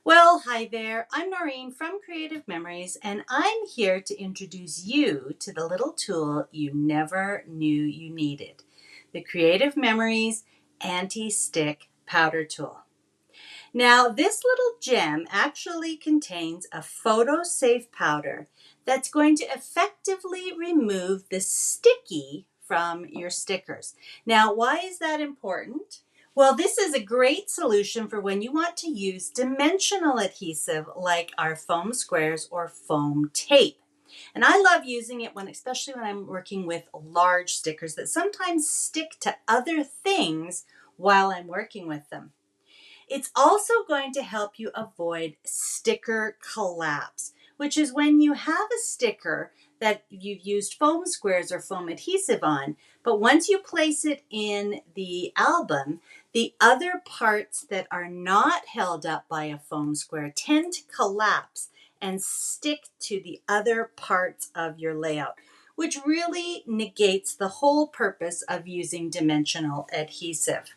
Well, hi there. I'm Noreen from Creative Memories, and I'm here to introduce you to the little tool you never knew you needed, the Creative Memories Anti-Stick Powder Tool. Now, this little gem actually contains a photo-safe powder that's going to effectively remove the sticky from your stickers. Now, why is that important? Well, this is a great solution for when you want to use dimensional adhesive like our foam squares or foam tape. And I love using it especially when I'm working with large stickers that sometimes stick to other things while I'm working with them. It's also going to help you avoid sticker collapse, which is when you have a sticker that you've used foam squares or foam adhesive on, but once you place it in the album, the other parts that are not held up by a foam square tend to collapse and stick to the other parts of your layout, which really negates the whole purpose of using dimensional adhesive.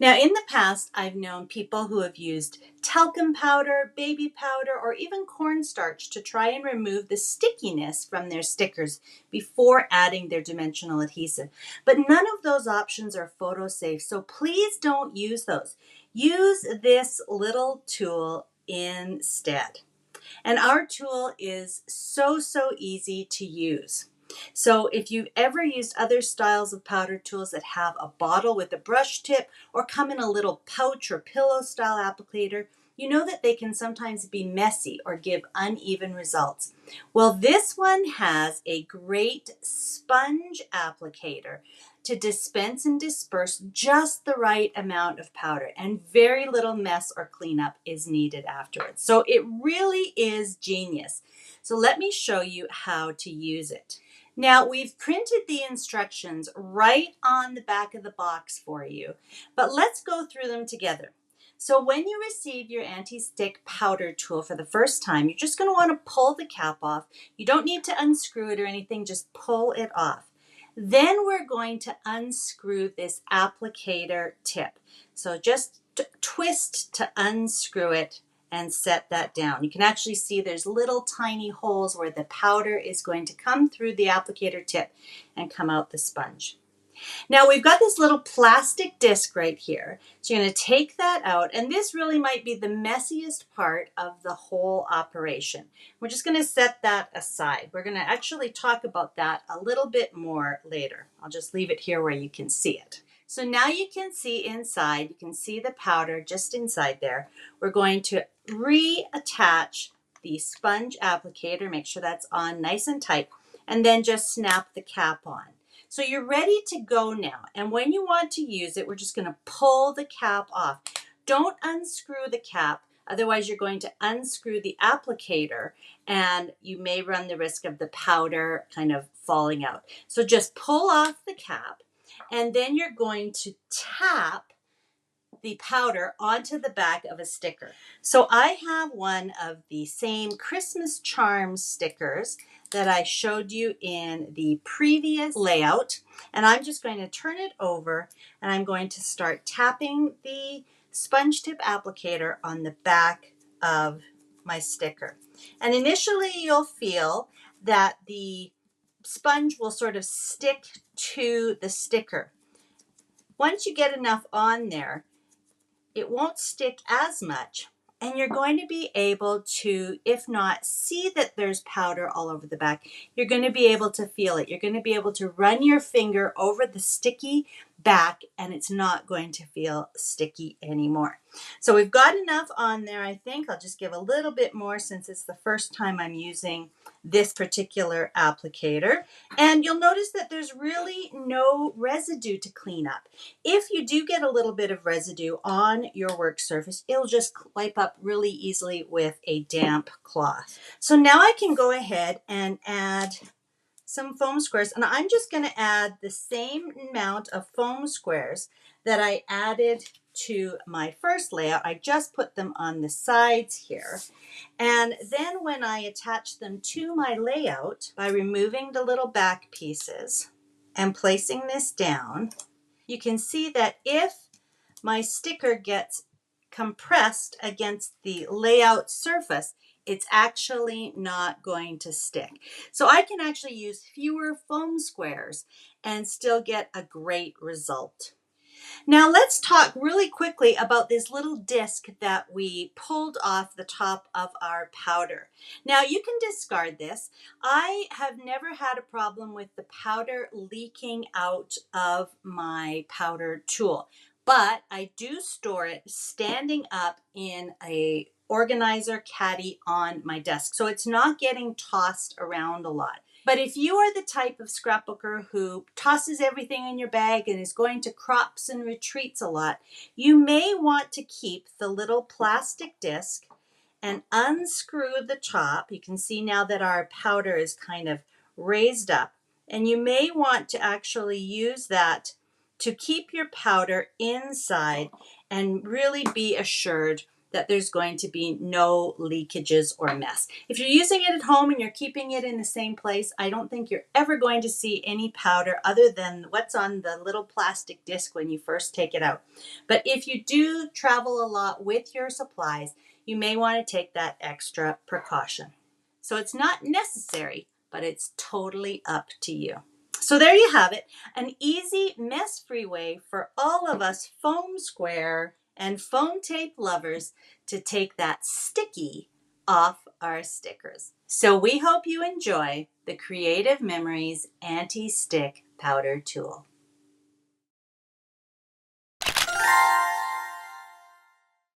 Now, in the past, I've known people who have used talcum powder, baby powder, or even cornstarch to try and remove the stickiness from their stickers before adding their dimensional adhesive. But none of those options are photo safe, so please don't use those. Use this little tool instead. And our tool is so easy to use. So if you've ever used other styles of powder tools that have a bottle with a brush tip or come in a little pouch or pillow style applicator, you know that they can sometimes be messy or give uneven results. Well, this one has a great sponge applicator to dispense and disperse just the right amount of powder, and very little mess or cleanup is needed afterwards. So it really is genius. So let me show you how to use it. Now, we've printed the instructions right on the back of the box for you, but let's go through them together. So when you receive your anti-stick powder tool for the first time, you're just going to want to pull the cap off. You don't need to unscrew it or anything, just pull it off. Then we're going to unscrew this applicator tip. So just twist to unscrew it and set that down. You can actually see there's little tiny holes where the powder is going to come through the applicator tip and come out the sponge. Now we've got this little plastic disc right here. So you're going to take that out, and this really might be the messiest part of the whole operation. We're just going to set that aside. We're going to actually talk about that a little bit more later. I'll just leave it here where you can see it. So now you can see inside, you can see the powder just inside there. We're going to reattach the sponge applicator, make sure that's on nice and tight, and then just snap the cap on. So you're ready to go now. And when you want to use it, we're just going to pull the cap off. Don't unscrew the cap, otherwise you're going to unscrew the applicator and you may run the risk of the powder kind of falling out. So just pull off the cap, and then you're going to tap the powder onto the back of a sticker. So I have one of the same Christmas charms stickers that I showed you in the previous layout, and I'm just going to turn it over and I'm going to start tapping the sponge tip applicator on the back of my sticker. And initially you'll feel that the sponge will sort of stick to the sticker. Once you get enough on there, it won't stick as much, and you're going to be able to, if not see that there's powder all over the back, you're going to be able to feel it. You're going to be able to run your finger over the sticky back, and it's not going to feel sticky anymore. So we've got enough on there, I think. I'll just give a little bit more since it's the first time I'm using this particular applicator. And you'll notice that there's really no residue to clean up. If you do get a little bit of residue on your work surface, it'll just wipe up really easily with a damp cloth. So now I can go ahead and add some foam squares, and I'm just going to add the same amount of foam squares that I added to my first layout. I just put them on the sides here, and then when I attach them to my layout by removing the little back pieces and placing this down, you can see that if my sticker gets compressed against the layout surface, it's actually not going to stick. So I can actually use fewer foam squares and still get a great result. Now let's talk really quickly about this little disc that we pulled off the top of our powder. Now you can discard this. I have never had a problem with the powder leaking out of my powder tool, but I do store it standing up in a organizer caddy on my desk, so it's not getting tossed around a lot. But if you are the type of scrapbooker who tosses everything in your bag and is going to crops and retreats a lot, you may want to keep the little plastic disc and unscrew the top. You can see now that our powder is kind of raised up, and you may want to actually use that to keep your powder inside and really be assured that there's going to be no leakages or mess. If you're using it at home and you're keeping it in the same place, I don't think you're ever going to see any powder other than what's on the little plastic disc when you first take it out. But if you do travel a lot with your supplies, you may want to take that extra precaution. So it's not necessary, but it's totally up to you. So there you have it, an easy, mess-free way for all of us foam square and foam tape lovers to take that sticky off our stickers. So we hope you enjoy the Creative Memories Anti-Stick Powder Tool.